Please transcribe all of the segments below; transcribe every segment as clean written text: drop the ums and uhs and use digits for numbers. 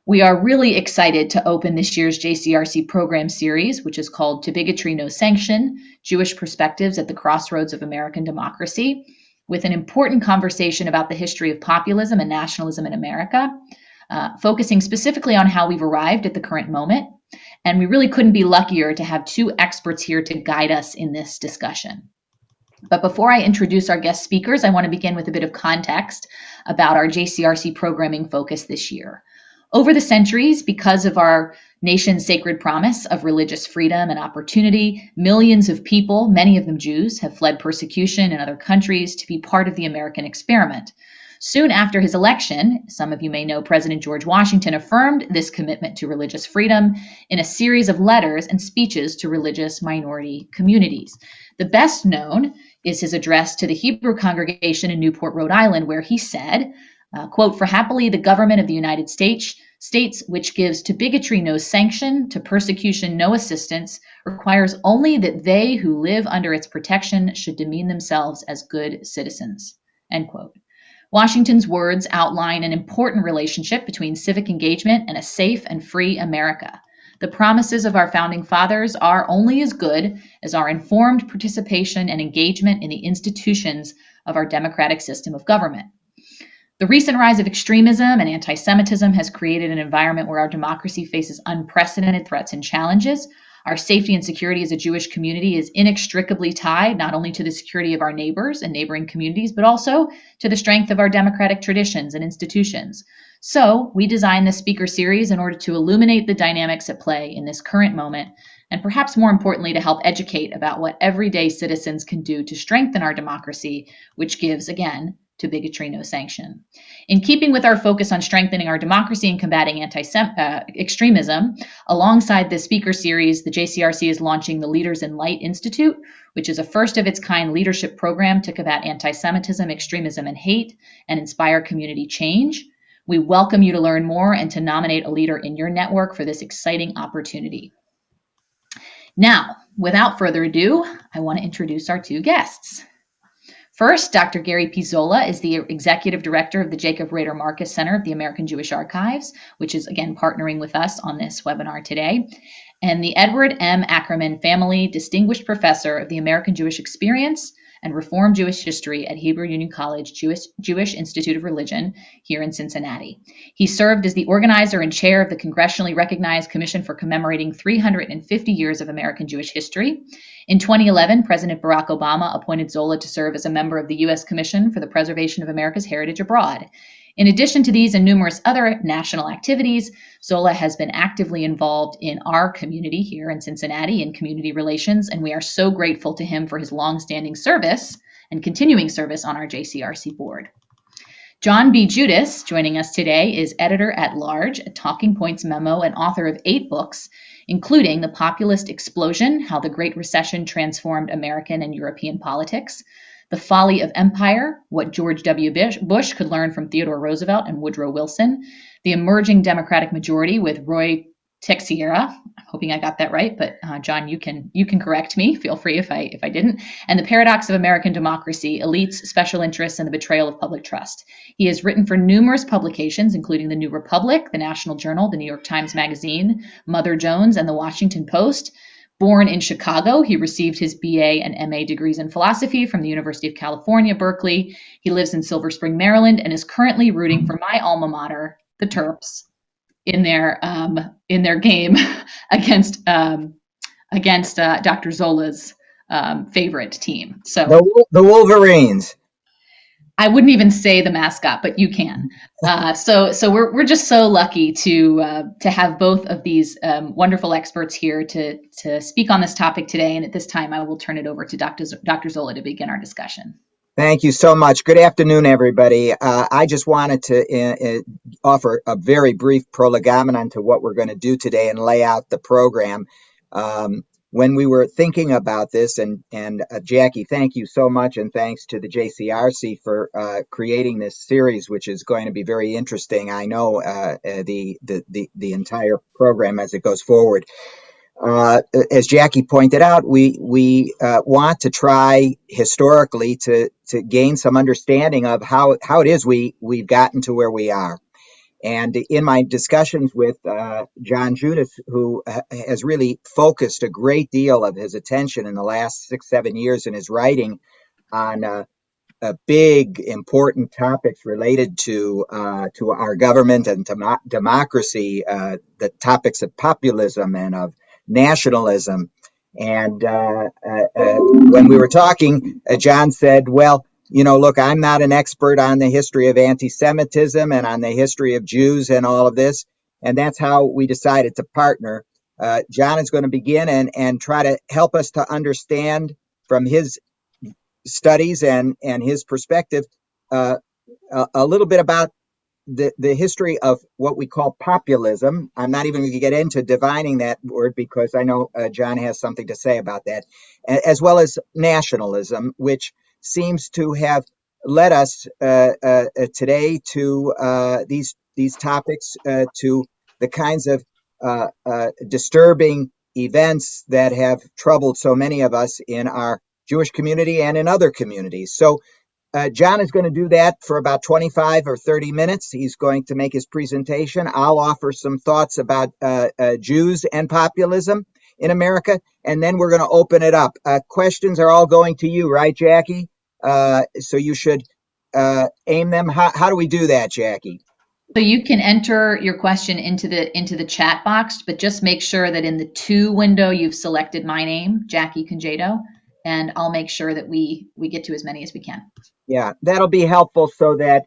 We are really excited to open this year's JCRC program series, which is called To Bigotry No Sanction, Jewish Perspectives at the Crossroads of American Democracy, with an important conversation about the history of populism and nationalism in America, focusing specifically on how we've arrived at the current moment. And we really couldn't be luckier to have two experts here to guide us in this discussion. But before I introduce our guest speakers, I want to begin with a bit of context about our JCRC programming focus this year. Over the centuries, because of our nation's sacred promise of religious freedom and opportunity, millions of people, many of them Jews, have fled persecution in other countries to be part of the American experiment. Soon after his election, some of you may know President George Washington affirmed this commitment to religious freedom in a series of letters and speeches to religious minority communities. The best known is his address to the Hebrew congregation in Newport, Rhode Island, where he said, quote, "For happily the government of the United States, which gives to bigotry no sanction, to persecution no assistance, requires only that they who live under its protection should demean themselves as good citizens," end quote. Washington's words outline an important relationship between civic engagement and a safe and free America. The promises of our founding fathers are only as good as our informed participation and engagement in the institutions of our democratic system of government. The recent rise of extremism and anti-Semitism has created an environment where our democracy faces unprecedented threats and challenges. Our safety and security as a Jewish community is inextricably tied not only to the security of our neighbors and neighboring communities, but also to the strength of our democratic traditions and institutions. So we designed this speaker series in order to illuminate the dynamics at play in this current moment, and perhaps more importantly, to help educate about what everyday citizens can do to strengthen our democracy, which gives, again, to bigotry no sanction. In keeping with our focus on strengthening our democracy and combating extremism, alongside this speaker series, the JCRC is launching the Leaders in Light Institute, which is a first-of-its-kind leadership program to combat anti-Semitism, extremism, and hate, and inspire community change. We welcome you to learn more and to nominate a leader in your network for this exciting opportunity. Now, without further ado, I want to introduce our two guests. First, Dr. Gary P. Zola is the Executive Director of the Jacob Rader Marcus Center of the American Jewish Archives, which is, again, partnering with us on this webinar today, and the Edward M. Ackerman Family Distinguished Professor of the American Jewish Experience and Reform Jewish History at Hebrew Union College Jewish Institute of Religion here in Cincinnati. He served as the organizer and chair of the congressionally recognized Commission for Commemorating 350 Years of American Jewish History. In 2011, President Barack Obama appointed Zola to serve as a member of the U.S. Commission for the Preservation of America's Heritage Abroad. In addition to these and numerous other national activities, Zola has been actively involved in our community here in Cincinnati in community relations, and we are so grateful to him for his longstanding service and continuing service on our JCRC board. John B. Judis, joining us today, is editor-at-large at Talking Points Memo and author of 8 books, including The Populist Explosion, How the Great Recession Transformed American and European Politics, The Folly of Empire, What George W. Bush Could Learn from Theodore Roosevelt and Woodrow Wilson, The Emerging Democratic Majority with Roy Teixeira. I'm hoping I got that right, but John, you can correct me. Feel free if I didn't. And The Paradox of American Democracy, Elites, Special Interests, and the Betrayal of Public Trust. He has written for numerous publications, including The New Republic, The National Journal, The New York Times Magazine, Mother Jones, and The Washington Post. Born in Chicago, he received his BA and MA degrees in philosophy from the University of California, Berkeley. He lives in Silver Spring, Maryland, and is currently rooting for my alma mater, the Terps, in their game against Dr. Zola's favorite team. So the Wolverines. I wouldn't even say the mascot, but you can. So we're just so lucky to have both of these wonderful experts here to speak on this topic today. And at this time, I will turn it over to Dr. Zola to begin our discussion. Thank you so much. Good afternoon, everybody. I just wanted to offer a very brief prolegomena to what we're going to do today and lay out the program. When we were thinking about this, and Jackie, thank you so much, and thanks to the JCRC for creating this series, which is going to be very interesting. I know the entire program as it goes forward. As Jackie pointed out, we want to try historically to gain some understanding of how it is we've gotten to where we are. And in my discussions with John Judis, who has really focused a great deal of his attention in the last 6, 7 years in his writing on big, important topics related to our government and to democracy, the topics of populism and of nationalism. And when we were talking, John said, "Well, look, I'm not an expert on the history of anti-Semitism and on the history of Jews and all of this." And that's how we decided to partner. John is going to begin and try to help us to understand from his studies and his perspective a little bit about the history of what we call populism. I'm not even going to get into defining that word because I know John has something to say about that, as well as nationalism, which seems to have led us today to these topics, to the kinds of disturbing events that have troubled so many of us in our Jewish community and in other communities. So John is going to do that for about 25 or 30 minutes. He's going to make his presentation. I'll offer some thoughts about Jews and populism in America, and then we're going to open it up. Questions are all going to you, right, Jackie? So you should aim them. How do we do that, Jackie? So you can enter your question into the chat box, but just make sure that in the to window you've selected my name, Jackie Congedo, and I'll make sure that we get to as many as we can. Yeah, that'll be helpful so that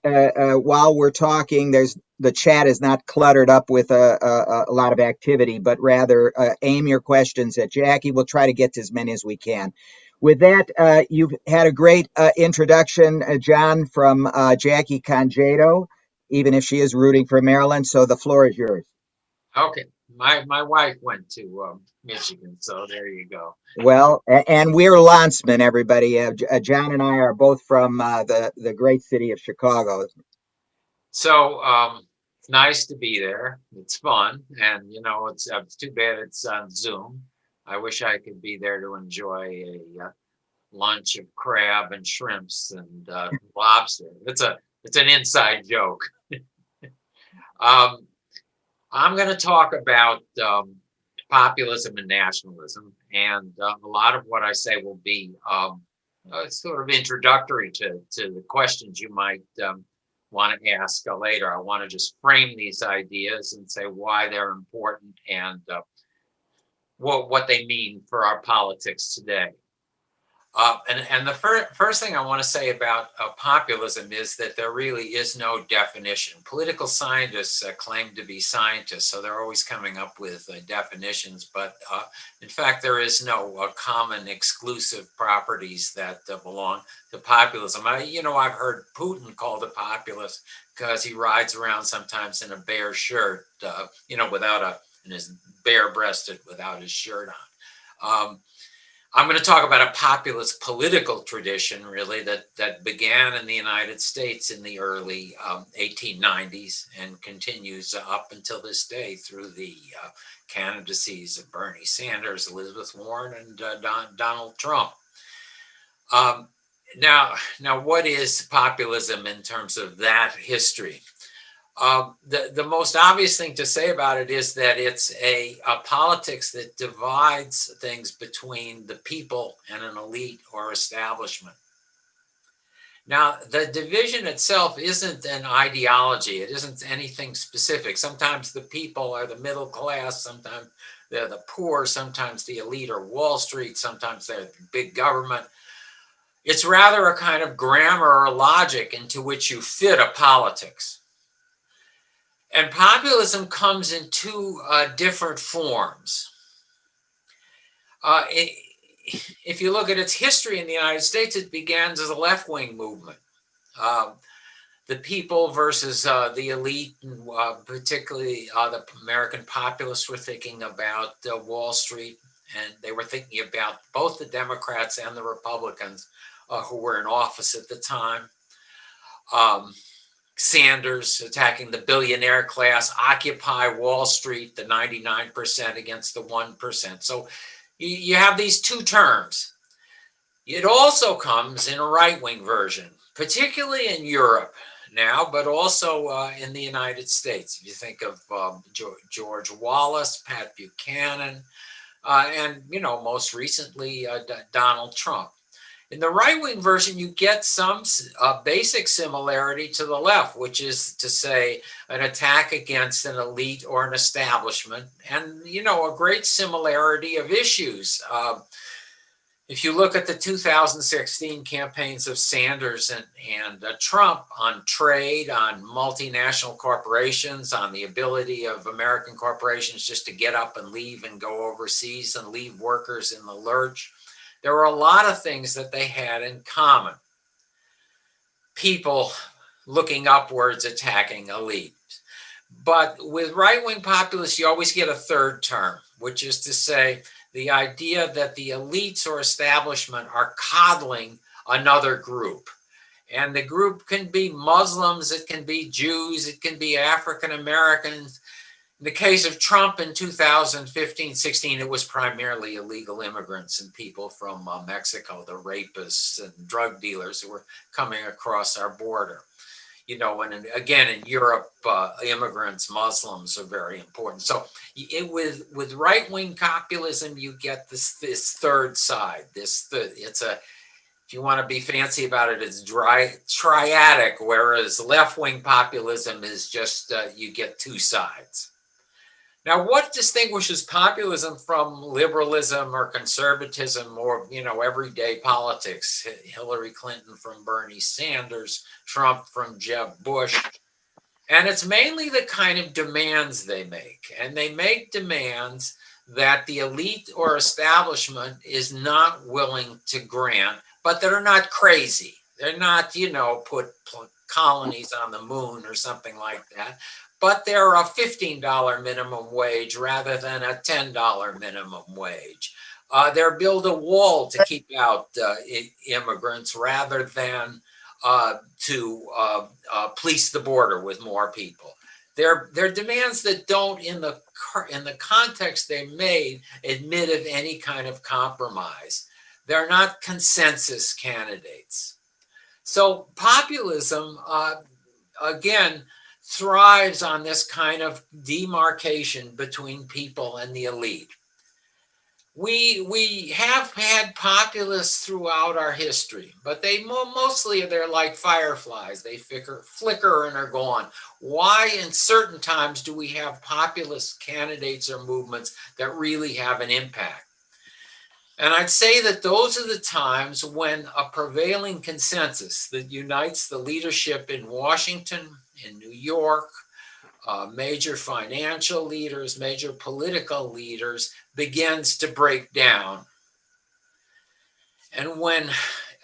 while we're talking, the chat is not cluttered up with a lot of activity, but rather aim your questions at Jackie. We'll try to get to as many as we can. With that, you've had a great introduction, John, from Jackie Congedo, even if she is rooting for Maryland. So the floor is yours. Okay. My wife went to Michigan, so there you go. Well, and we're Lancemen, everybody. John and I are both from the great city of Chicago. So it's nice to be there. It's fun, and it's too bad it's on Zoom. I wish I could be there to enjoy a lunch of crab and shrimps and lobster. It's an inside joke. I'm going to talk about populism and nationalism, and a lot of what I say will be sort of introductory to the questions you might want to ask later. I want to just frame these ideas and say why they're important and what they mean for our politics today. And the first thing I want to say about populism is that there really is no definition. Political scientists claim to be scientists, so they're always coming up with definitions. But in fact, there is no common exclusive properties that belong to populism. I've heard Putin called a populist because he rides around sometimes in a bare shirt, and is bare-breasted without his shirt on. I'm going to talk about a populist political tradition, really, that began in the United States in the early 1890s and continues up until this day through the candidacies of Bernie Sanders, Elizabeth Warren, and Donald Trump. Now, what is populism in terms of that history? The most obvious thing to say about it is that it's a politics that divides things between the people and an elite or establishment. Now, the division itself isn't an ideology. It isn't anything specific. Sometimes the people are the middle class. Sometimes they're the poor. Sometimes the elite are Wall Street. Sometimes they're big government. It's rather a kind of grammar or logic into which you fit a politics. And populism comes in two different forms. If you look at its history in the United States, it began as a left-wing movement. The people versus the elite, and particularly the American populists were thinking about Wall Street, and they were thinking about both the Democrats and the Republicans who were in office at the time. Sanders attacking the billionaire class, Occupy Wall Street, the 99% against the 1%. So you have these two terms. It also comes in a right-wing version, particularly in Europe. now, but also in the United States. If you think of George Wallace, Pat Buchanan, and, most recently, Donald Trump. In the right-wing version, you get some basic similarity to the left, which is to say an attack against an elite or an establishment, and, a great similarity of issues. If you look at the 2016 campaigns of Sanders and Trump on trade, on multinational corporations, on the ability of American corporations just to get up and leave and go overseas and leave workers in the lurch, there were a lot of things that they had in common. People looking upwards, attacking elites. But with right-wing populists, you always get a third term, which is to say the idea that the elites or establishment are coddling another group. And the group can be Muslims, it can be Jews, it can be African Americans. In the case of Trump in 2015-16, it was primarily illegal immigrants and people from Mexico, the rapists and drug dealers who were coming across our border. And again, in Europe, immigrants, Muslims are very important. So with right-wing populism, you get this third side. If you want to be fancy about it, it's triadic, whereas left-wing populism is just, you get two sides. Now, what distinguishes populism from liberalism or conservatism or, everyday politics? Hillary Clinton from Bernie Sanders, Trump from Jeb Bush. And it's mainly the kind of demands they make. And they make demands that the elite or establishment is not willing to grant, but that are not crazy. They're not, put colonies on the moon or something like that. But they're a $15 minimum wage rather than a $10 minimum wage. They're build a wall to keep out immigrants rather than to police the border with more people. They're demands that don't, in the context they made, admit of any kind of compromise. They're not consensus candidates. So populism, again, thrives on this kind of demarcation between people and the elite. We have had populists throughout our history, but they're like fireflies. They flicker and are gone. Why in certain times do we have populist candidates or movements that really have an impact? And I'd say that those are the times when a prevailing consensus that unites the leadership in Washington, in New York, major financial leaders, major political leaders, begins to break down. And when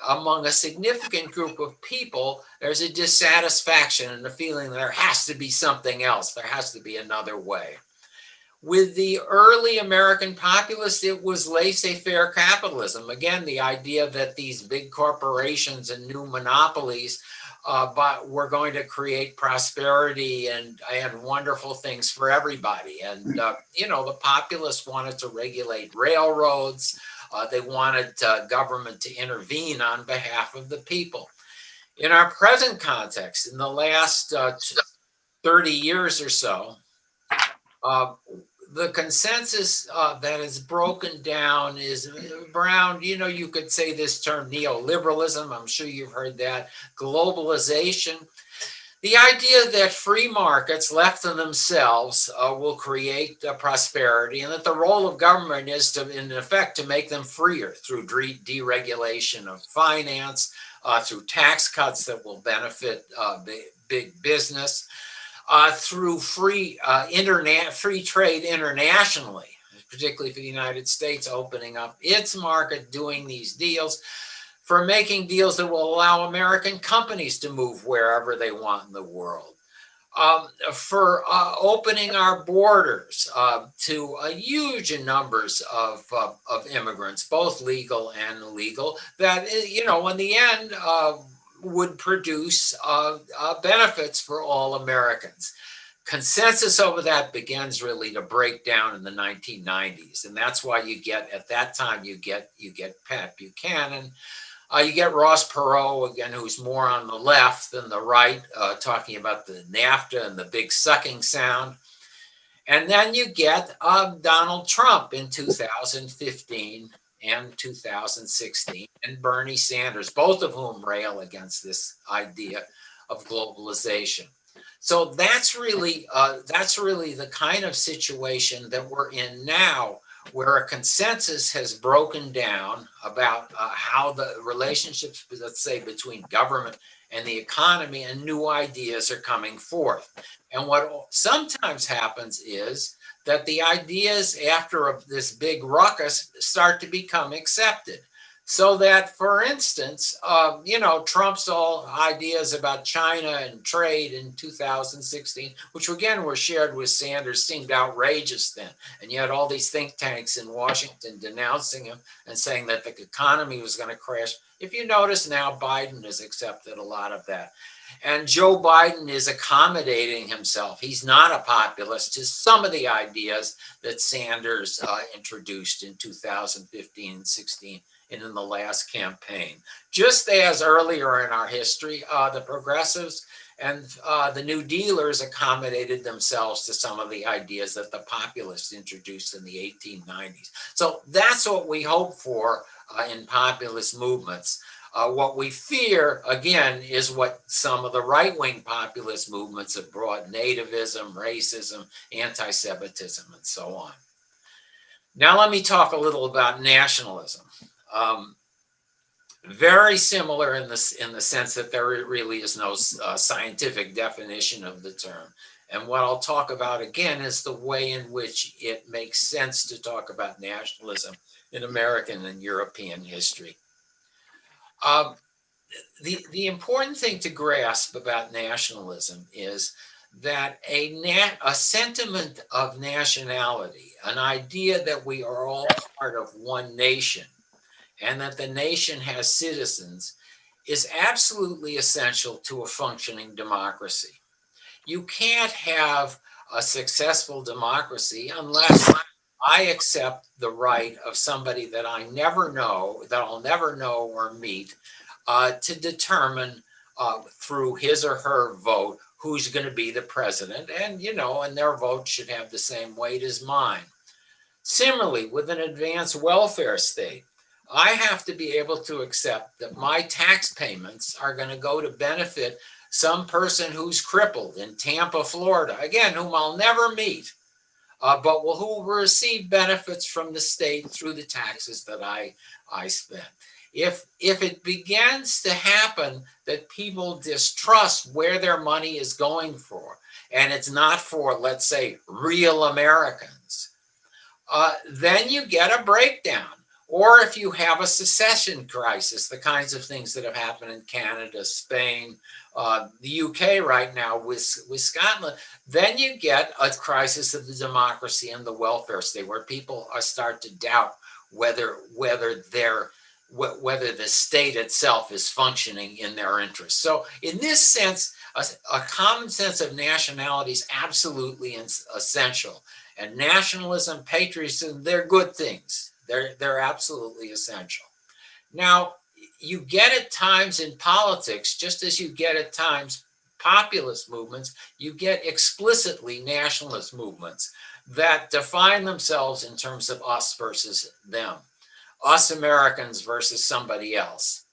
among a significant group of people, there's a dissatisfaction and a feeling that there has to be something else, there has to be another way. With the early American populists, it was laissez-faire capitalism. Again, the idea that these big corporations and new monopolies but we're going to create prosperity and wonderful things for everybody. And, the populists wanted to regulate railroads. They wanted government to intervene on behalf of the people. In our present context, in the last 30 years or so, the consensus that is broken down is around, you could say this term neoliberalism. I'm sure you've heard that. Globalization. The idea that free markets left to themselves will create prosperity, and that the role of government is to, in effect, to make them freer through deregulation of finance, through tax cuts that will benefit big business. Through free trade internationally, particularly for the United States, opening up its market, doing these deals, for making deals that will allow American companies to move wherever they want in the world, for opening our borders to huge numbers of immigrants, both legal and illegal, that, in the end, would produce benefits for all Americans. Consensus over that begins really to break down in the 1990s, and that's why at that time you get Pat Buchanan, You get Ross Perot, again, who's more on the left than the right, talking about the NAFTA and the big sucking sound. And then you get Donald Trump in 2015 and 2016, and Bernie Sanders, both of whom rail against this idea of globalization. So that's really the kind of situation that we're in now, where a consensus has broken down about how the relationships, let's say, between government and the economy, and new ideas are coming forth. And what sometimes happens is that the ideas after this big ruckus start to become accepted. So that, for instance, Trump's all ideas about China and trade in 2016, which again were shared with Sanders, seemed outrageous then. And you had all these think tanks in Washington denouncing him and saying that the economy was going to crash. If you notice now, Biden has accepted a lot of that. And Joe Biden is accommodating himself. He's not a populist to some of the ideas that Sanders introduced in 2015 and 16 and in the last campaign. Just as earlier in our history, the progressives and the New Dealers accommodated themselves to some of the ideas that the populists introduced in the 1890s. So that's what we hope for in populist movements. What we fear, again, is what some of the right-wing populist movements have brought: nativism, racism, anti-Semitism, and so on. Now let me talk a little about nationalism. Very similar in the sense that there really is no scientific definition of the term. And what I'll talk about again is the way in which it makes sense to talk about nationalism in American and European history. The important thing to grasp about nationalism is that a sentiment of nationality, an idea that we are all part of one nation and that the nation has citizens, is absolutely essential to a functioning democracy. You can't have a successful democracy unless I accept the right of somebody that I never know, that I'll never know or meet, to determine through his or her vote who's going to be the president, and their vote should have the same weight as mine. Similarly, with an advanced welfare state, I have to be able to accept that my tax payments are going to go to benefit some person who's crippled in Tampa, Florida, again, whom I'll never meet, but who will receive benefits from the state through the taxes that I spend. If it begins to happen that people distrust where their money is going for, and it's not for, let's say, real Americans, then you get a breakdown. Or if you have a secession crisis, the kinds of things that have happened in Canada, Spain, the UK right now with Scotland, then you get a crisis of the democracy and the welfare state, where people start to doubt whether the state itself is functioning in their interests. So in this sense, a common sense of nationality is absolutely essential. And nationalism, patriotism, they're good things. They're absolutely essential. Now, you get at times in politics, just as you get at times populist movements, you get explicitly nationalist movements that define themselves in terms of us versus them, us Americans versus somebody else.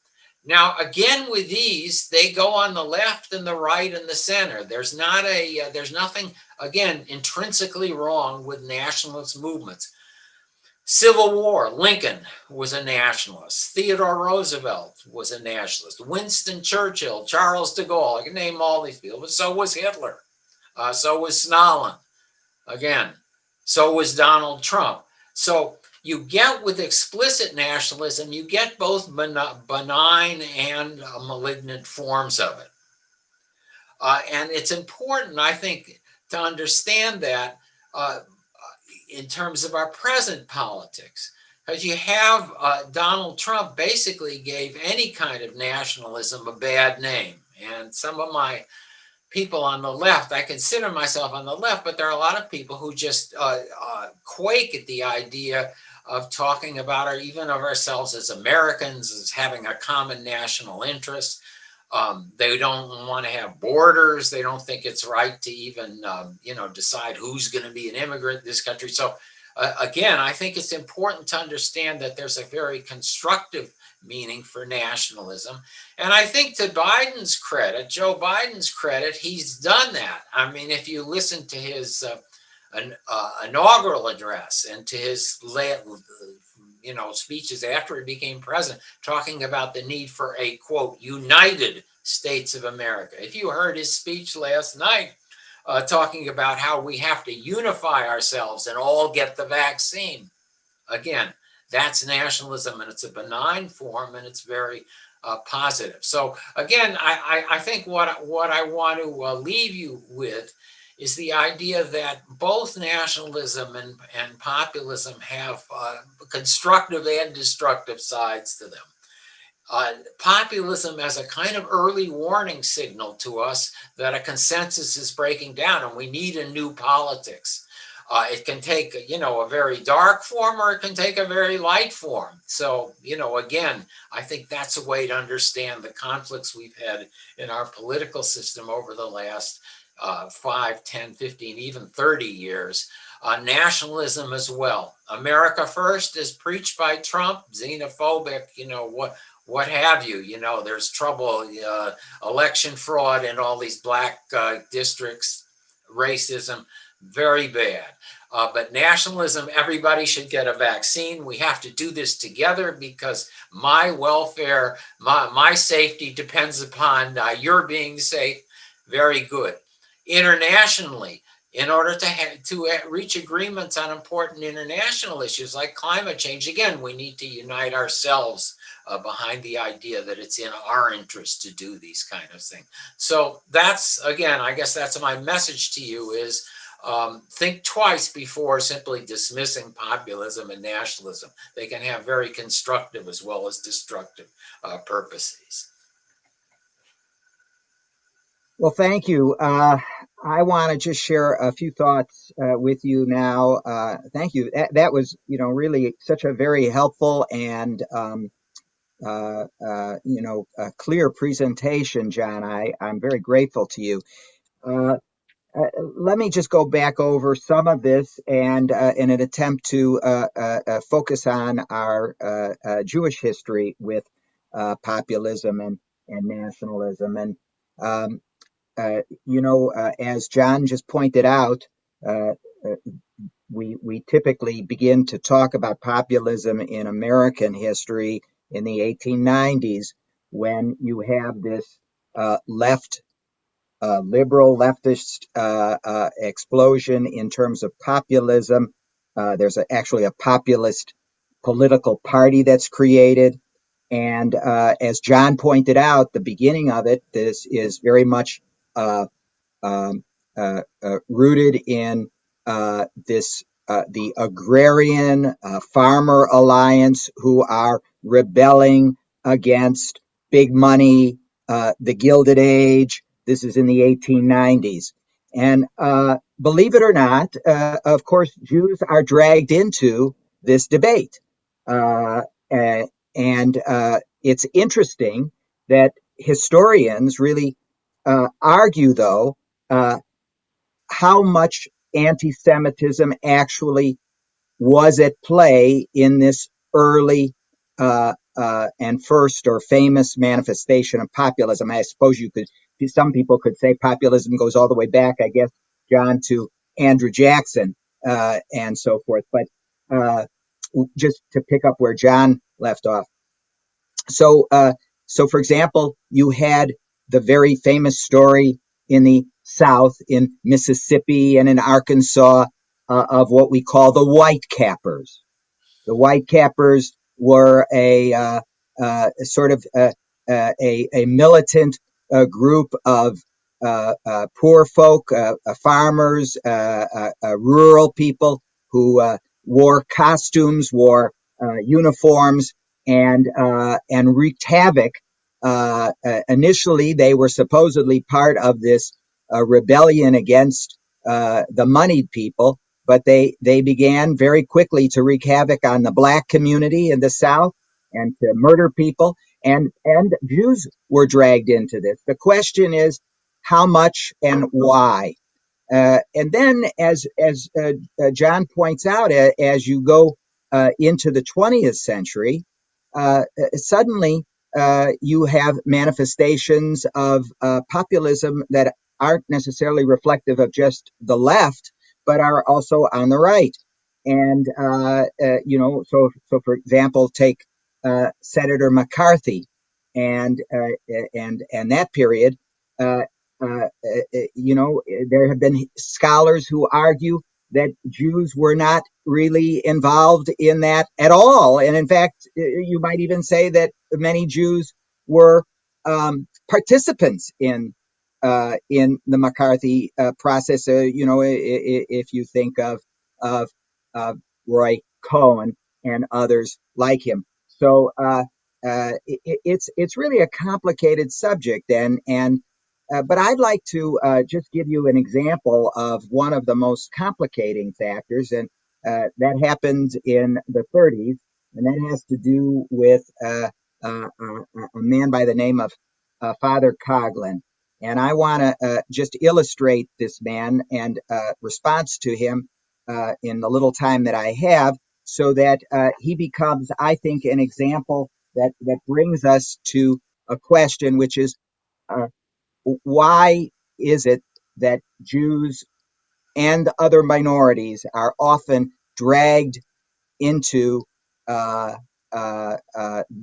Now, again, with these, they go on the left and the right and the center. There's nothing, again, intrinsically wrong with nationalist movements. Civil War, Lincoln was a nationalist. Theodore Roosevelt was a nationalist. Winston Churchill, Charles de Gaulle, I can name all these people, but so was Hitler. So was Stalin. Again, so was Donald Trump. So you get with explicit nationalism, you get both benign and malignant forms of it. And it's important, I think, to understand that in terms of our present politics, because you have Donald Trump basically gave any kind of nationalism a bad name. And some of my people on the left, I consider myself on the left, but there are a lot of people who just quake at the idea of talking about even of ourselves as Americans as having a common national interest. They don't want to have borders. They don't think it's right to even, decide who's going to be an immigrant in this country. So again, I think it's important to understand that there's a very constructive meaning for nationalism. And I think to Biden's credit, Joe Biden's credit, he's done that. I mean, if you listen to his inaugural address and to his speeches after he became president, talking about the need for a, quote, United States of America. If you heard his speech last night, talking about how we have to unify ourselves and all get the vaccine, again, that's nationalism, and it's a benign form, and it's very positive. So again, I think what I want to leave you with is the idea that both nationalism and populism have constructive and destructive sides to them. Populism as a kind of early warning signal to us that a consensus is breaking down and we need a new politics. It can take, a very dark form, or it can take a very light form. So, again, I think that's a way to understand the conflicts we've had in our political system over the last 5, 10, 15, even 30 years. Nationalism as well. America first is preached by Trump, xenophobic, what have you. There's trouble, election fraud in all these black districts, racism, very bad. But nationalism, everybody should get a vaccine. We have to do this together because my welfare, my safety depends upon your being safe. Very good. Internationally, in order to reach agreements on important international issues like climate change, again, we need to unite ourselves behind the idea that it's in our interest to do these kind of things. So that's, again, I guess that's my message to you is think twice before simply dismissing populism and nationalism. They can have very constructive as well as destructive purposes. Well, thank you. I want to just share a few thoughts with you now. Thank you. That was, really such a very helpful and, a clear presentation, John. I'm very grateful to you. Let me just go back over some of this and in an attempt to focus on our Jewish history with populism and nationalism. And as John just pointed out, we typically begin to talk about populism in American history in the 1890s, when you have this liberal leftist explosion in terms of populism. There's actually a populist political party that's created. And as John pointed out, the beginning of it, this is very much rooted in the agrarian farmer alliance, who are rebelling against big money, the Gilded Age. This is in the 1890s. And believe it or not, of course, Jews are dragged into this debate. And it's interesting that historians really argue, though, how much anti-Semitism actually was at play in this early and first or famous manifestation of populism. I suppose some people could say populism goes all the way back, I guess, John, to Andrew Jackson and so forth. But just to pick up where John left off. So for example, you had the very famous story in the South, in Mississippi and in Arkansas, of what we call the White Cappers. The White Cappers were a sort of a militant group of poor folk, farmers, rural people who wore costumes, wore uniforms, and wreaked havoc. Initially, they were supposedly part of this rebellion against the moneyed people, but they began very quickly to wreak havoc on the black community in the South and to murder people. And Jews were dragged into this. The question is how much and why. And then, as John points out, as you go into the 20th century, suddenly you have manifestations of populism that aren't necessarily reflective of just the left, but are also on the right. And so for example, take Senator McCarthy and that period. There have been scholars who argue that Jews were not really involved in that at all. And in fact, you might even say that many Jews were participants in the McCarthy process. If you think of Roy Cohn and others like him. So it's really a complicated subject, but I'd like to just give you an example of one of the most complicating factors, and that happened in the 30s, and that has to do with a man by the name of Father Coughlin. And I want to just illustrate this man and response to him in the little time that I have, so that he becomes, I think, an example that brings us to a question, which is why is it that Jews and other minorities are often dragged into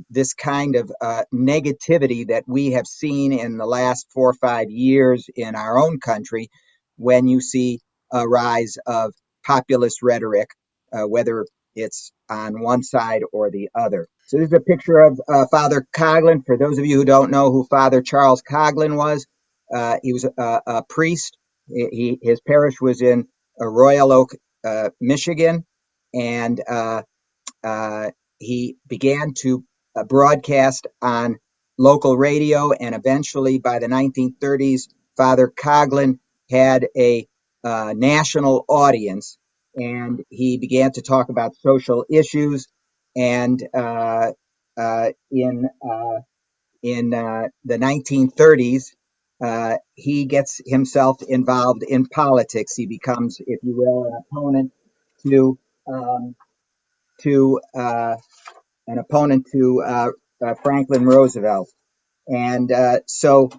this kind of negativity that we have seen in the last 4 or 5 years in our own country, when you see a rise of populist rhetoric, whether it's on one side or the other. So this is a picture of Father Coughlin. For those of you who don't know who Father Charles Coughlin was, he was a priest. His parish was in Royal Oak, Michigan, and he began to broadcast on local radio, and eventually by the 1930s, Father Coughlin had a national audience, and he began to talk about social issues. And in the 1930s, he gets himself involved in politics. He becomes, if you will, an opponent to Franklin Roosevelt. And so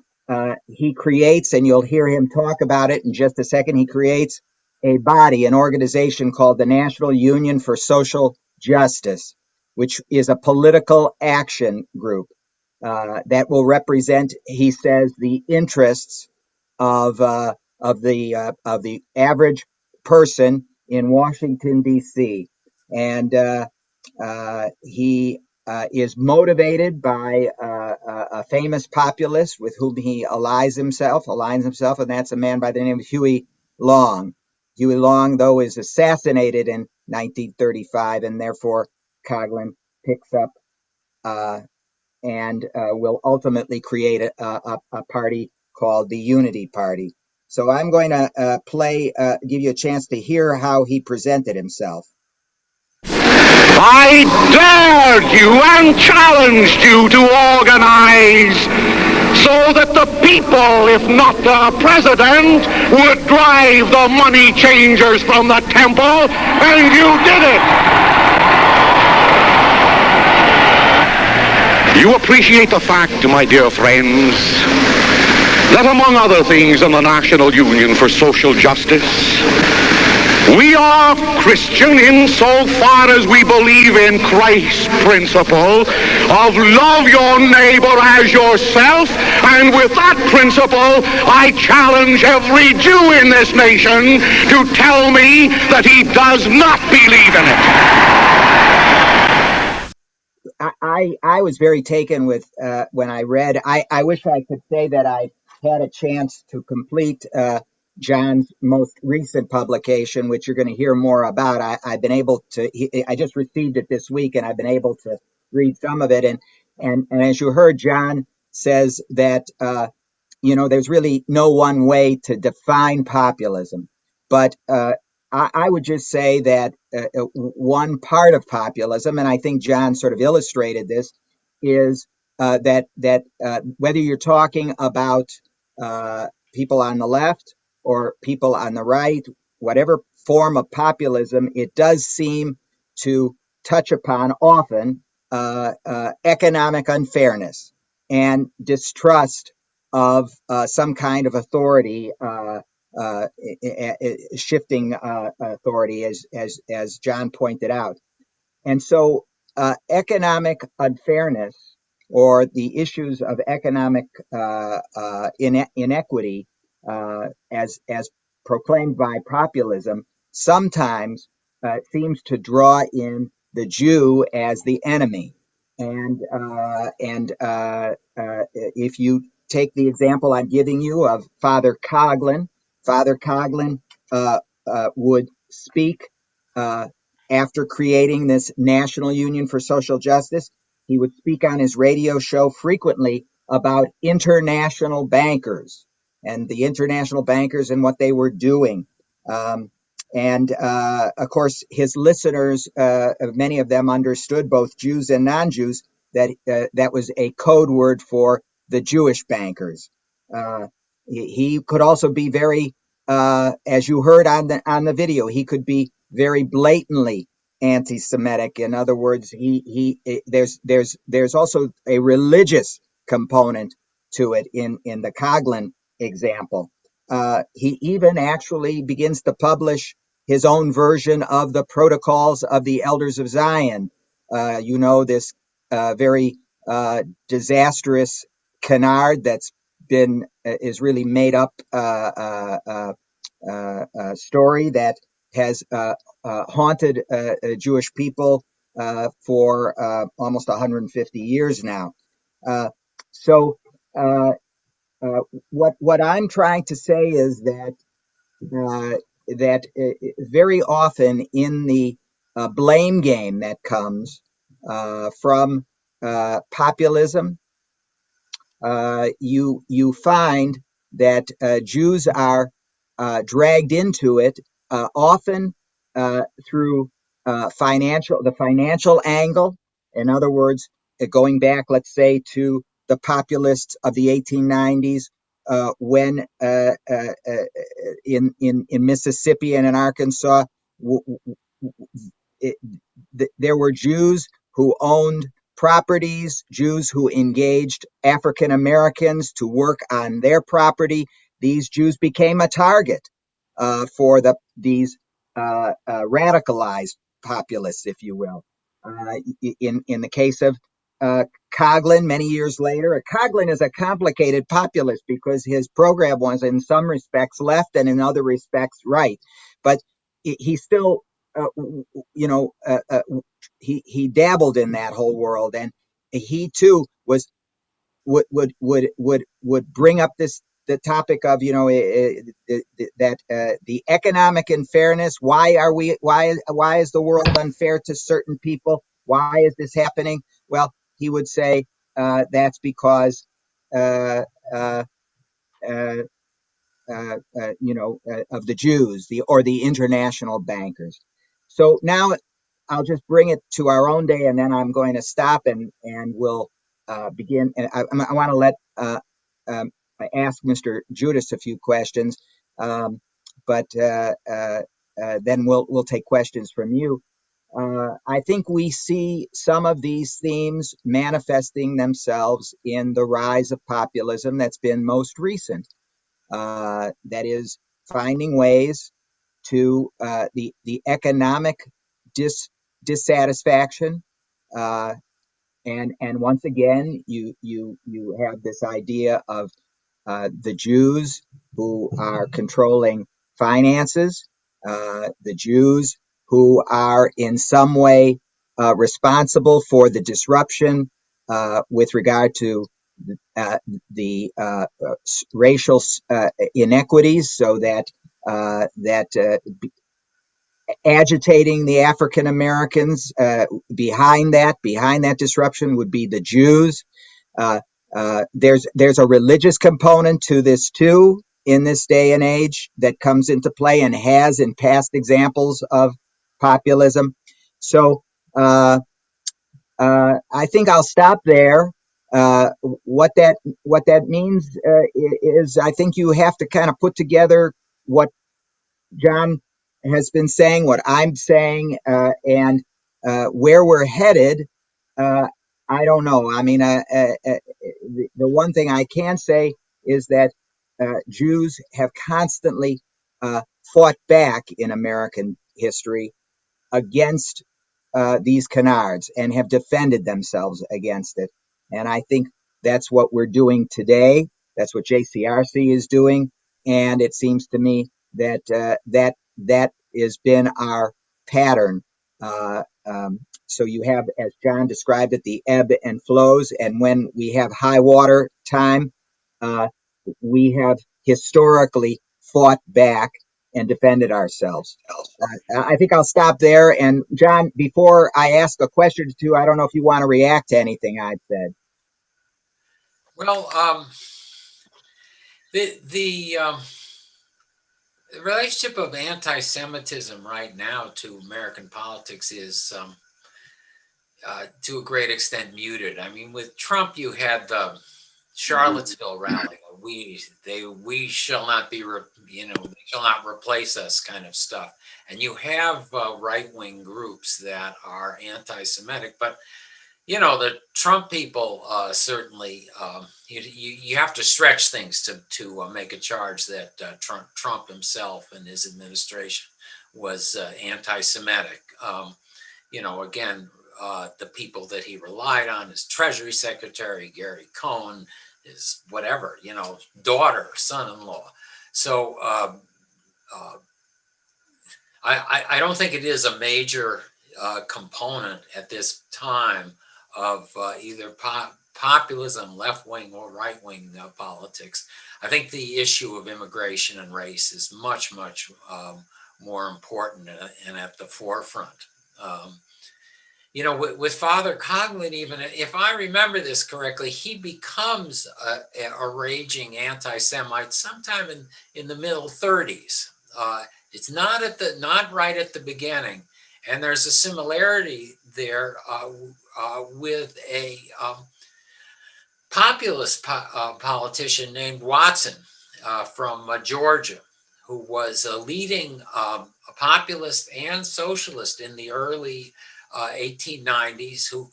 he creates, and you'll hear him talk about it in just a second, he creates a body, an organization called the National Union for Social Justice, which is a political action group that will represent, he says, the interests of the average person in Washington, D.C. And he is motivated by a famous populist with whom he aligns himself, and that's a man by the name of Huey Long. Huey Long, though, is assassinated in 1935, and therefore Coughlin picks up and will ultimately create a party called the Unity Party. So I'm going to give you a chance to hear how he presented himself. I dared you and challenged you to organize so that the people, if not the president, would drive the money changers from the temple, and you did it. You appreciate the fact, my dear friends, that among other things in the National Union for Social Justice, we are Christian insofar as we believe in Christ's principle of love your neighbor as yourself, and with that principle, I challenge every Jew in this nation to tell me that he does not believe in it. I was very taken with when I read. I wish I could say that I had a chance to complete John's most recent publication, which you're going to hear more about. I've been able to. I just received it this week, and I've been able to read some of it. And as you heard, John says that there's really no one way to define populism, but I would just say that one part of populism, and I think John sort of illustrated this, is that whether you're talking about people on the left or people on the right, whatever form of populism, it does seem to touch upon often economic unfairness and distrust of some kind of authority. Uh, Shifting authority, as John pointed out. And so economic unfairness or the issues of economic inequity, as proclaimed by populism, sometimes seems to draw in the Jew as the enemy. And if you take the example I'm giving you of Father Coughlin, Father Coughlin would speak after creating this National Union for Social Justice. He would speak on his radio show frequently about international bankers and the international bankers and what they were doing. Of course, his listeners, many of them understood, both Jews and non-Jews, that that was a code word for the Jewish bankers. He could also be very, as you heard on the video, he could be very blatantly anti-Semitic. In other words, there's also a religious component to it in the Coughlin example. He even actually begins to publish his own version of the Protocols of the Elders of Zion. This very disastrous canard that's been is really made up story that has haunted Jewish people for almost 150 years now. So what I'm trying to say is that very often in the blame game that comes from populism, you find that Jews are dragged into it often through the financial angle. In other words, going back, let's say, to the populists of the 1890s, when in Mississippi and in Arkansas, there were Jews who owned properties, Jews who engaged African Americans to work on their property. These Jews became a target for these radicalized populists, if you will. In the case of Coughlin, many years later, Coughlin is a complicated populist because his program was in some respects left and in other respects right, but he still, he dabbled in that whole world, and he too would bring up the topic of the economic unfairness. Why is the world unfair to certain people? Why is this happening? Well, he would say that's because of the Jews, the international bankers. So now I'll just bring it to our own day, and then I'm going to stop and we'll begin. And I want to let ask Mr. Judis a few questions, but then we'll take questions from you. I think we see some of these themes manifesting themselves in the rise of populism that's been most recent. That is finding ways to the economic dissatisfaction, and once again you have this idea of the Jews who are controlling finances, the Jews who are in some way responsible for the disruption with regard to the racial inequities, so that agitating the African Americans behind that disruption would be the Jews. There's a religious component to this too. in this day and age that comes into play and has in past examples of populism. So I think I'll stop there. What that means is I think you have to kind of put together what John has been saying, what I'm saying, and where we're headed. Uh, I don't know. I mean, the one thing I can say is that Jews have constantly fought back in American history against these canards and have defended themselves against it. And I think that's what we're doing today. That's what JCRC is doing. And it seems to me that that has been our pattern. So you have, as John described it, the ebb and flows. And when we have high water time, we have historically fought back and defended ourselves. I think I'll stop there. And John, before I ask a question or two, I don't know if you want to react to anything I've said. Well, the relationship of anti-Semitism right now to American politics is to a great extent muted. I mean, with Trump, you had the Charlottesville rally. We shall not be, they shall not replace us kind of stuff. And you have right-wing groups that are anti-Semitic, but the Trump people certainly you have to stretch things to make a charge that Trump himself and his administration was anti-Semitic. Again, the people that he relied on, his Treasury Secretary Gary Cohn, his whatever, daughter, son-in-law. So I don't think it is a major component at this time of either populism, left-wing or right-wing politics. I think the issue of immigration and race is much, much more important and at the forefront. With Father Coughlin, even if I remember this correctly, he becomes a raging anti-Semite sometime in the middle 30s. It's not right at the beginning, and there's a similarity there with a populist politician named Watson from Georgia, who was a leading populist and socialist in the early 1890s, who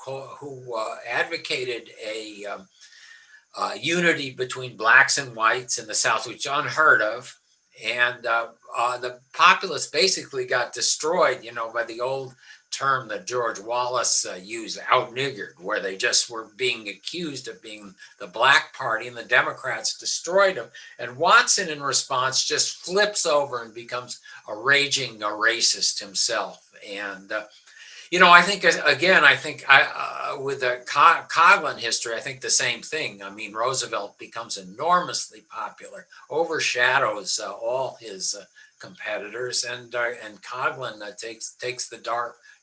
advocated a unity between blacks and whites in the South, which is unheard of. And the populists basically got destroyed, by the old term that George Wallace used, out-niggered, where they just were being accused of being the black party, and the Democrats destroyed them. And Watson, in response, just flips over and becomes a raging racist himself. And I think, again, with the Coughlin history, I think the same thing. I mean, Roosevelt becomes enormously popular, overshadows all his competitors, and Coughlin takes the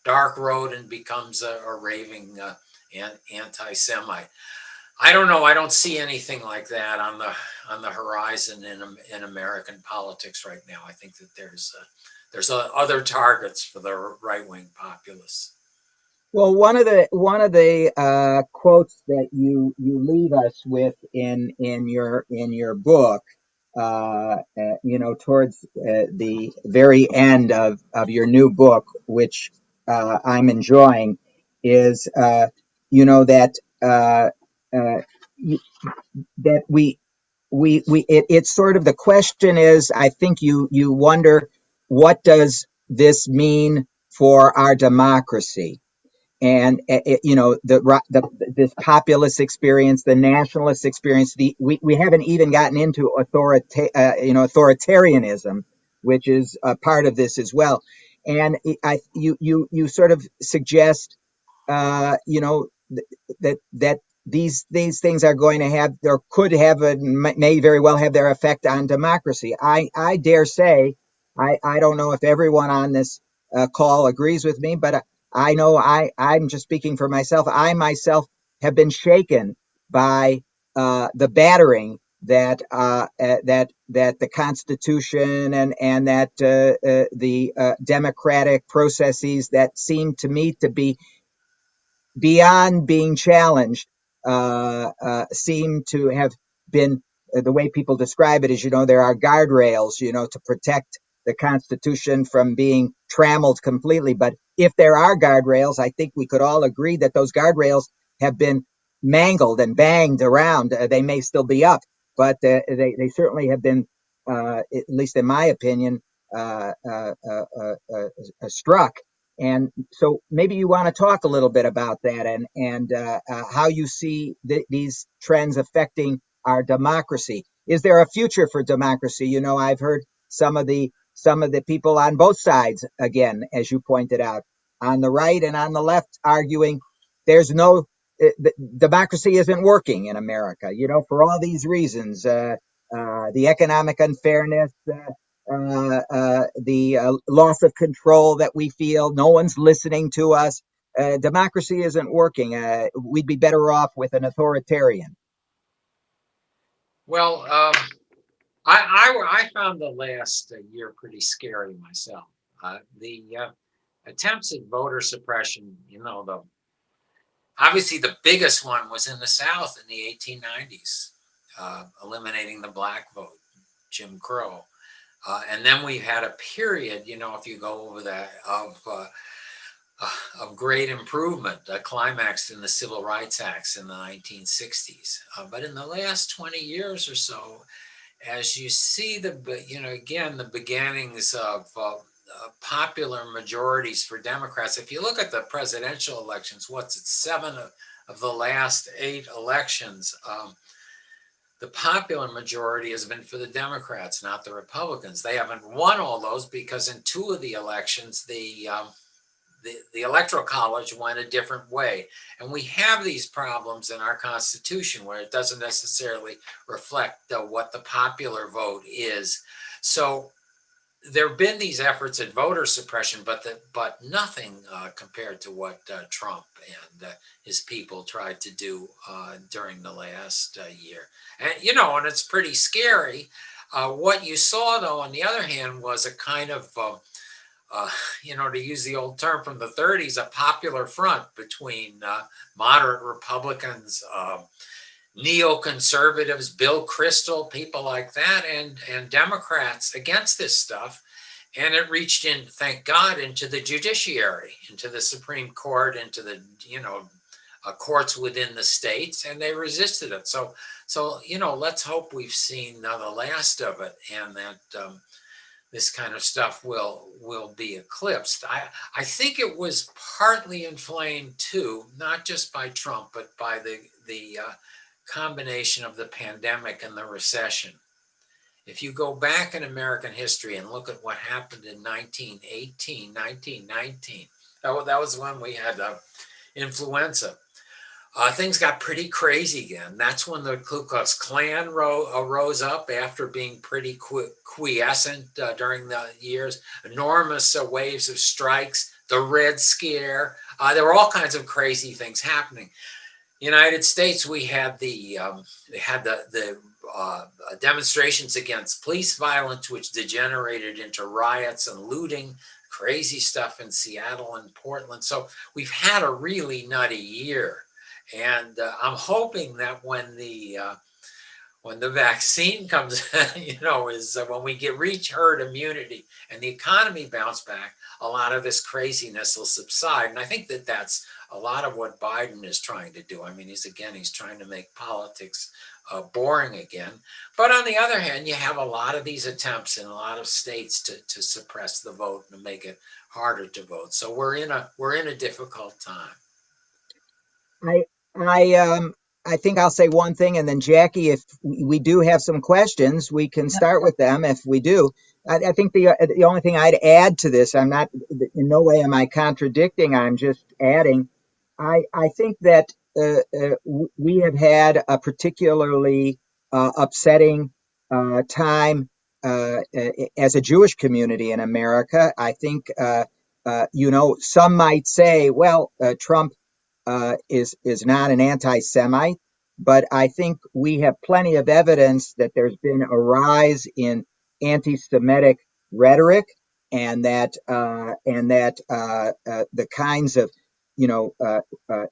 dark road and becomes a raving anti-Semite. I don't know. I don't see anything like that on the horizon in American politics right now. I think that there's other targets for the right-wing populists. Well, one of the quotes that you leave us with in your book, towards the very end of your new book, which I'm enjoying, is that it's sort of, the question is, I think you wonder, what does this mean for our democracy? And this populist experience, the nationalist experience, we haven't even gotten into authoritarianism, which is a part of this as well. And you sort of suggest, that these things are going to have, or could have, may very well have their effect on democracy. I dare say, I don't know if everyone on this call agrees with me, but I know I'm just speaking for myself. I myself have been shaken by the battering that the Constitution and that the democratic processes that seem to me to be beyond being challenged seem to have been the way people describe it is, there are guardrails, to protect the Constitution from being trammeled completely. But if there are guardrails, I think we could all agree that those guardrails have been mangled and banged around. They may still be up, but they certainly have been, at least in my opinion, struck. And so maybe you want to talk a little bit about that and how you see these trends affecting our democracy. Is there a future for democracy? I've heard some of the people on both sides, again, as you pointed out, on the right and on the left, arguing there's no democracy isn't working in America. For all these reasons, the economic unfairness. The loss of control that we feel, no one's listening to us. Democracy isn't working. We'd be better off with an authoritarian. Well, I found the last year pretty scary myself. The attempts at voter suppression, obviously the biggest one was in the South in the 1890s, eliminating the black vote, Jim Crow. And then we had a period, if you go over that, of great improvement, climaxed in the Civil Rights Acts in the 1960s. But in the last 20 years or so, as you see the beginnings of popular majorities for Democrats, if you look at the presidential elections, 7 of the last 8 elections, the popular majority has been for the Democrats, not the Republicans. They haven't won all those because in 2 of the elections, the Electoral College went a different way. And we have these problems in our Constitution where it doesn't necessarily reflect what the popular vote is. So there have been these efforts at voter suppression, but nothing compared to what Trump and his people tried to do during the last year. And, and it's pretty scary. What you saw, though, on the other hand, was a kind of, to use the old term from the 30s, a popular front between moderate Republicans, neoconservatives, Bill Kristol, people like that, and Democrats against this stuff. And it reached in, thank God, into the judiciary, into the Supreme Court, into the, courts within the states, and they resisted it. So let's hope we've seen the last of it, and that this kind of stuff will be eclipsed. I think it was partly inflamed too, not just by Trump, but by the combination of the pandemic and the recession. If you go back in American history and look at what happened in 1918, 1919, that was when we had influenza. Things got pretty crazy again. That's when the Ku Klux Klan rose up after being pretty quiescent during the years. Enormous waves of strikes, the Red Scare. There were all kinds of crazy things happening. United States, we had the demonstrations against police violence, which degenerated into riots and looting, crazy stuff in Seattle and Portland. So we've had a really nutty year. And I'm hoping that when the vaccine comes, is when we reach herd immunity and the economy bounce back, a lot of this craziness will subside. And I think that that's a lot of what Biden is trying to do. I mean, he's trying to make politics boring again. But on the other hand, you have a lot of these attempts in a lot of states to suppress the vote and to make it harder to vote. So we're in a difficult time. I think I'll say one thing, and then Jackie, if we do have some questions, we can start with them. If we do, I think the only thing I'd add to this, I'm not, in no way am I contradicting, I'm just adding. I think that we have had a particularly upsetting time as a Jewish community in America. I think some might say, well, Trump is not an anti-Semite, but I think we have plenty of evidence that there's been a rise in anti-Semitic rhetoric, and that the kinds of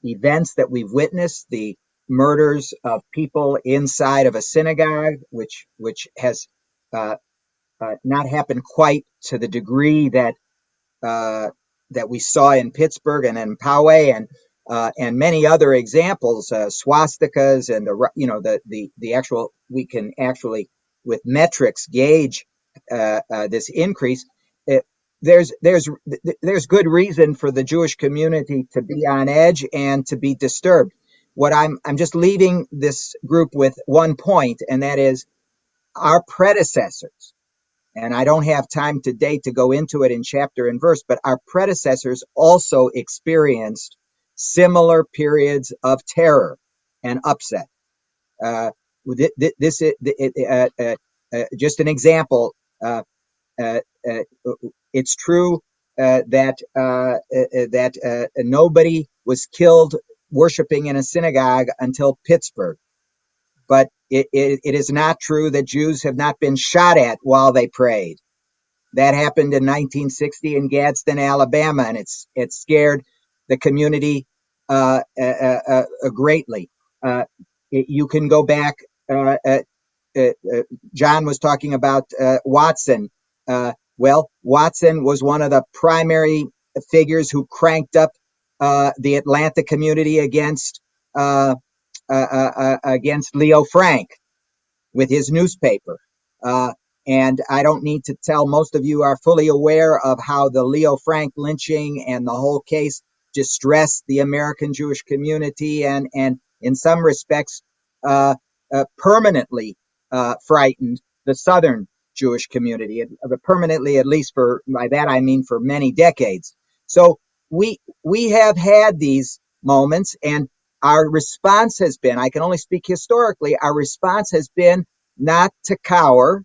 events that we've witnessed, the murders of people inside of a synagogue, which has not happened quite to the degree that we saw in Pittsburgh and in Poway, and many other examples, swastikas, and the actual, we can actually with metrics gauge this increase. There's good reason for the Jewish community to be on edge and to be disturbed. What I'm just leaving this group with one point, and that is our predecessors. And I don't have time today to go into it in chapter and verse, but our predecessors also experienced similar periods of terror and upset. Just an example. It's true that nobody was killed worshiping in a synagogue until Pittsburgh. But it is not true that Jews have not been shot at while they prayed. That happened in 1960 in Gadsden, Alabama, and it scared the community greatly. You can go back. John was talking about Watson. Well, Watson was one of the primary figures who cranked up the Atlanta community against Leo Frank with his newspaper. And I don't need to tell, most of you are fully aware of how the Leo Frank lynching and the whole case distressed the American Jewish community, and in some respects permanently frightened the Southern Jewish community, permanently, at least by that I mean for many decades. So we have had these moments, and our response has been, I can only speak historically, our response has been not to cower,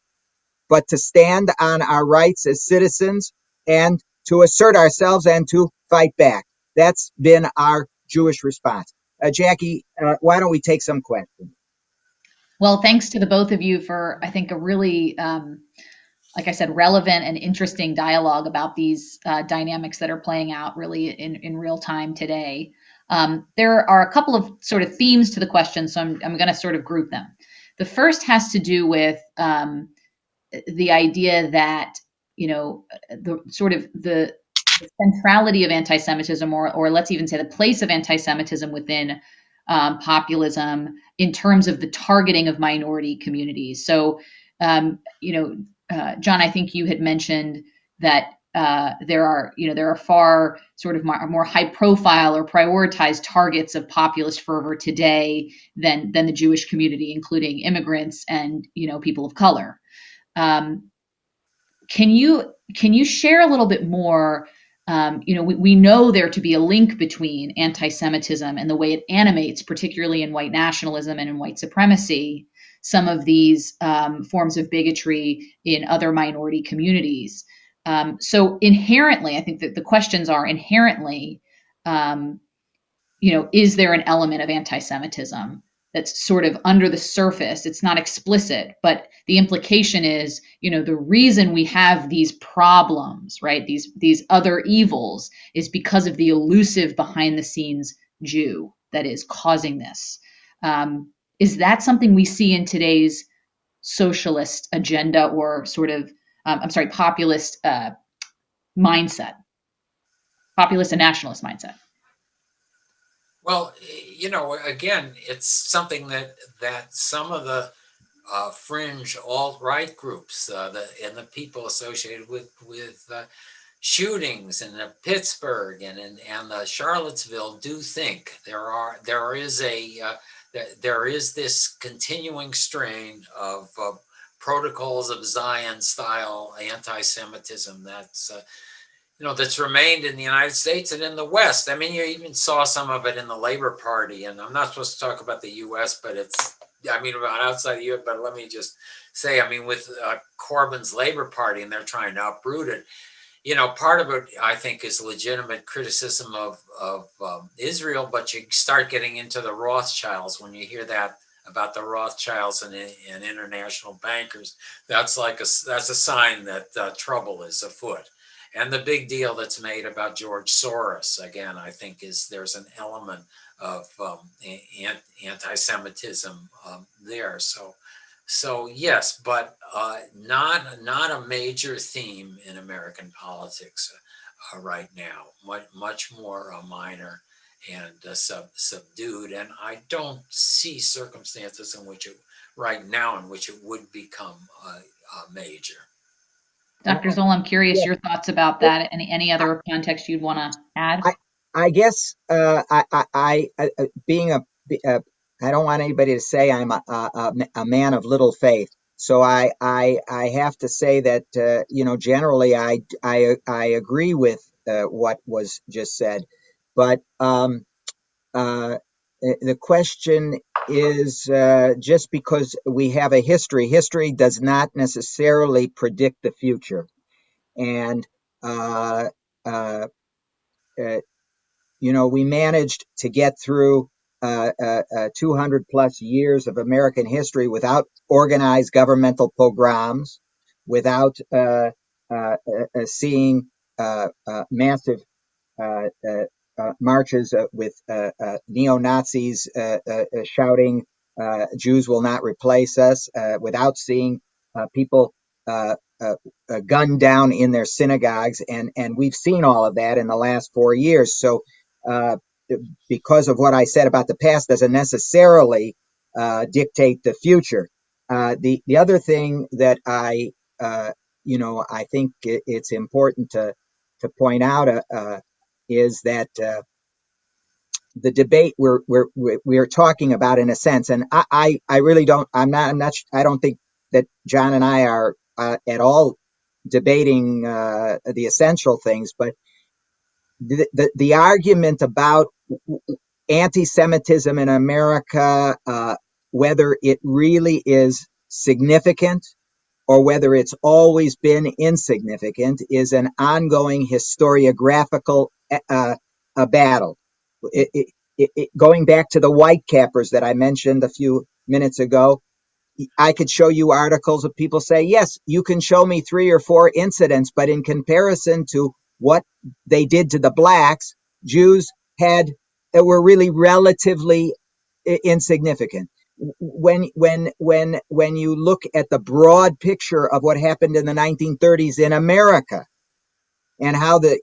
but to stand on our rights as citizens and to assert ourselves and to fight back. That's been our Jewish response. Jackie, why don't we take some questions? Well, thanks to the both of you for, I think, a really, like I said, relevant and interesting dialogue about these dynamics that are playing out really in real time today. There are a couple of sort of themes to the question, so I'm going to sort of group them. The first has to do with the idea that, the sort of the centrality of anti-Semitism, or let's even say the place of anti-Semitism within populism in terms of the targeting of minority communities. So, John, I think you had mentioned that there are far sort of more high profile or prioritized targets of populist fervor today than the Jewish community, including immigrants and people of color. Can you share a little bit more? We know there to be a link between anti-Semitism and the way it animates, particularly in white nationalism and in white supremacy, some of these forms of bigotry in other minority communities. So inherently, I think that the questions are inherently, is there an element of anti-Semitism that's sort of under the surface? It's not explicit, but the implication is, the reason we have these problems, right? These other evils is because of the elusive behind the scenes Jew that is causing this. Is that something we see in today's socialist agenda, or sort of, populist mindset, populist and nationalist mindset? Well, again, it's something that some of the fringe alt-right groups and the people associated with shootings in Pittsburgh and the Charlottesville do think there is this continuing strain of protocols of Zion style anti-Semitism that's remained in the United States and in the West. I mean, you even saw some of it in the Labor Party, and I'm not supposed to talk about the U.S., but about outside the U.S., but let me just say, with Corbyn's Labor Party, and they're trying to uproot it. part of it, I think, is legitimate criticism of Israel, but you start getting into the Rothschilds when you hear that about the Rothschilds and international bankers. That's a sign that trouble is afoot. And the big deal that's made about George Soros, again, I think there's an element of anti-Semitism there. So yes, but not a major theme in American politics right now. Much more minor and subdued. And I don't see circumstances in which it would become major. Dr. Zola, I'm curious your thoughts about that. Any other context you'd want to add? I guess being I don't want anybody to say I'm a man of little faith. So I have to say that generally I agree with what was just said, but the question is just because we have a history does not necessarily predict the future, and we managed to get through 200 plus years of American history without organized governmental pogroms, without seeing massive marches with neo-Nazis shouting, Jews will not replace us, without seeing people gunned down in their synagogues. And we've seen all of that in the last 4 years. So because of what I said about the past doesn't necessarily dictate the future. The other thing that I think it's important to point out is that the debate we're talking about, in a sense, and I really don't, I don't think that John and I are at all debating the essential things, but the argument about anti-Semitism in America, whether it really is significant or whether it's always been insignificant, is an ongoing historiographical battle. Going back to the white cappers that I mentioned a few minutes ago, I could show you articles of people say, yes, you can show me 3 or 4 incidents, but in comparison to what they did to the blacks, Jews were really relatively insignificant. When you look at the broad picture of what happened in the 1930s in America, and how that's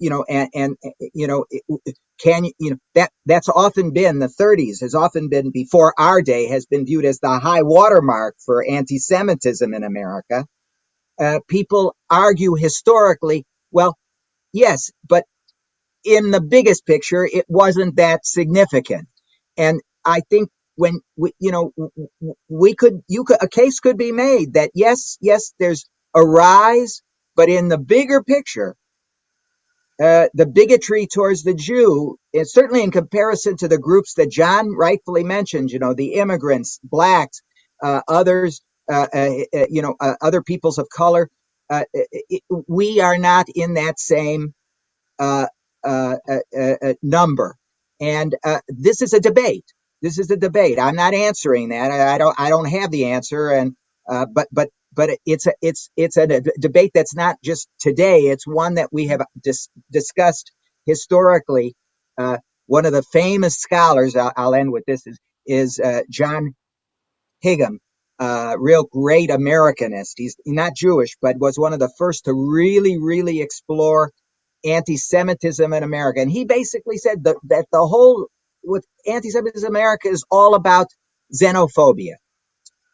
often been, the 30s has often been, before our day, has been viewed as the high watermark for anti-Semitism in America. People argue historically, well, yes, but in the biggest picture, it wasn't that significant. And I think when a case could be made that yes, there's a rise, but in the bigger picture, the bigotry towards the Jew, is certainly in comparison to the groups that John rightfully mentioned, the immigrants, blacks, others, other peoples of color, we are not in that same number. And this is a debate. I'm not answering that. I don't have the answer. And but it's a debate that's not just today. It's one that we have discussed historically. One of the famous scholars, I'll end with this, is John Higham, real great Americanist. He's not Jewish, but was one of the first to really explore anti-Semitism in America. And he basically said that the whole with anti-Semitism in America is all about xenophobia.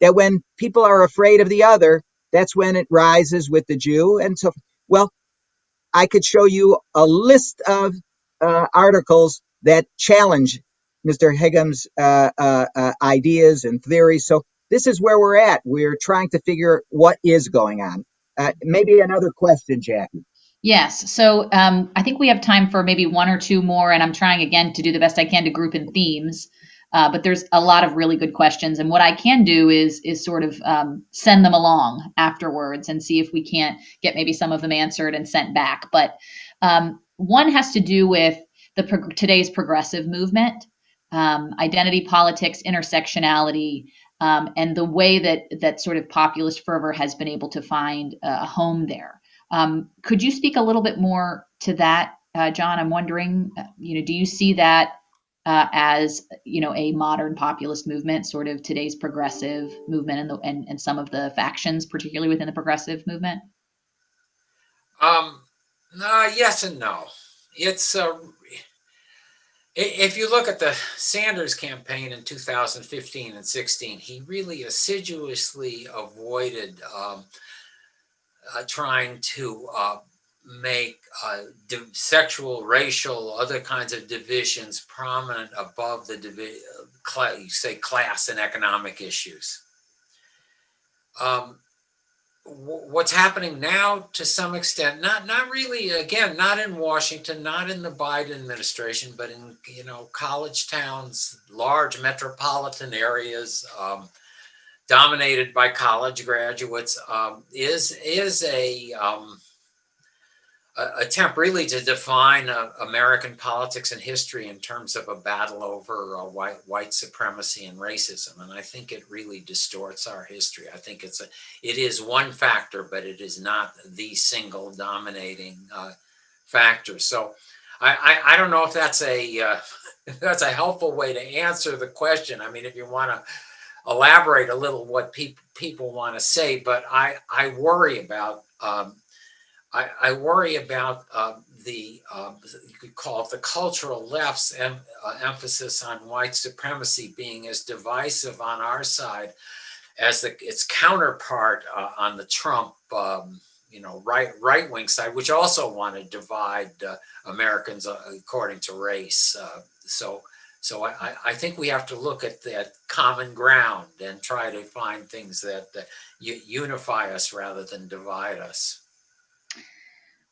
That when people are afraid of the other, that's when it rises with the Jew. And so, well, I could show you a list of articles that challenge Mr. Higham's ideas and theories. So this is where we're at. We're trying to figure what is going on. Maybe another question, Jackie. Yes. So I think we have time for maybe 1 or 2 more, and I'm trying again to do the best I can to group in themes. But there's a lot of really good questions, and what I can do is sort of send them along afterwards and see if we can't get maybe some of them answered and sent back. But one has to do with today's progressive movement, identity politics, intersectionality, and the way that sort of populist fervor has been able to find a home there. Could you speak a little bit more to that, John? I'm wondering, do you see that as a modern populist movement, sort of today's progressive movement, and some of the factions, particularly within the progressive movement? Yes and no. It's if you look at the Sanders campaign in 2015 and 16, he really assiduously avoided trying to make sexual, racial, other kinds of divisions prominent above the class and economic issues. What's happening now, to some extent, not really, again, not in Washington, not in the Biden administration, but in college towns, large metropolitan areas dominated by college graduates, is a attempt really to define American politics and history in terms of a battle over white supremacy and racism. And I think it really distorts our history. I think it is one factor, but it is not the single dominating factor. So I don't know if that's that's a helpful way to answer the question. I mean, if you want to elaborate a little what people want to say, but I worry about I worry about you could call it the cultural left's emphasis on white supremacy being as divisive on our side as its counterpart on the Trump, right-wing side, which also want to divide Americans according to race. So I think we have to look at that common ground and try to find things that unify us rather than divide us.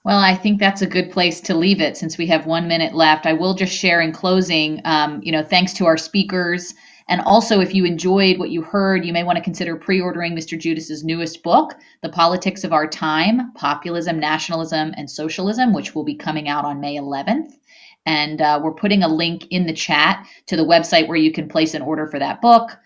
Well, I think that's a good place to leave it since we have 1 minute left. I will just share in closing, thanks to our speakers. And also, if you enjoyed what you heard, you may want to consider pre-ordering Mr. Judis's newest book, The Politics of Our Time, Populism, Nationalism, and Socialism, which will be coming out on May 11th. And we're putting a link in the chat to the website where you can place an order for that book.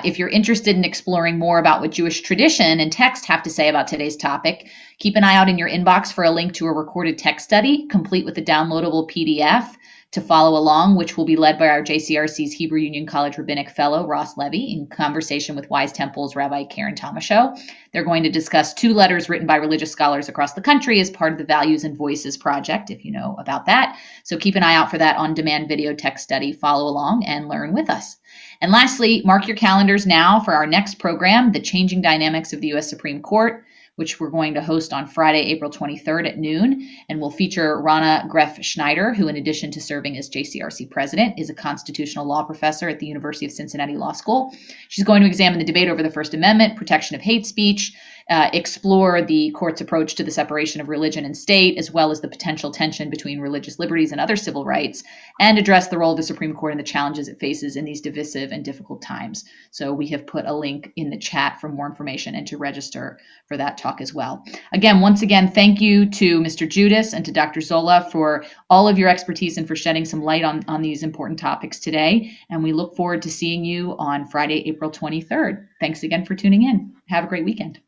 If you're interested in exploring more about what Jewish tradition and text have to say about today's topic, keep an eye out in your inbox for a link to a recorded text study, complete with a downloadable PDF to follow along, which will be led by our JCRC's Hebrew Union College Rabbinic Fellow, Ross Levy, in conversation with Wise Temple's Rabbi Karen Tomashow. They're going to discuss 2 letters written by religious scholars across the country as part of the Values and Voices project, if you know about that. So keep an eye out for that on-demand video text study. Follow along and learn with us. And lastly, mark your calendars now for our next program, The Changing Dynamics of the U.S. Supreme Court, which we're going to host on Friday, April 23rd at noon. And we'll feature Rana Greff-Schneider, who in addition to serving as JCRC president, is a constitutional law professor at the University of Cincinnati Law School. She's going to examine the debate over the First Amendment, protection of hate speech, explore the court's approach to the separation of religion and state, as well as the potential tension between religious liberties and other civil rights, and address the role of the Supreme Court and the challenges it faces in these divisive and difficult times. So we have put a link in the chat for more information and to register for that talk as well. Once again, thank you to Mr. Judis and to Dr. Zola for all of your expertise and for shedding some light on these important topics today. And we look forward to seeing you on Friday, April 23rd. Thanks again for tuning in. Have a great weekend.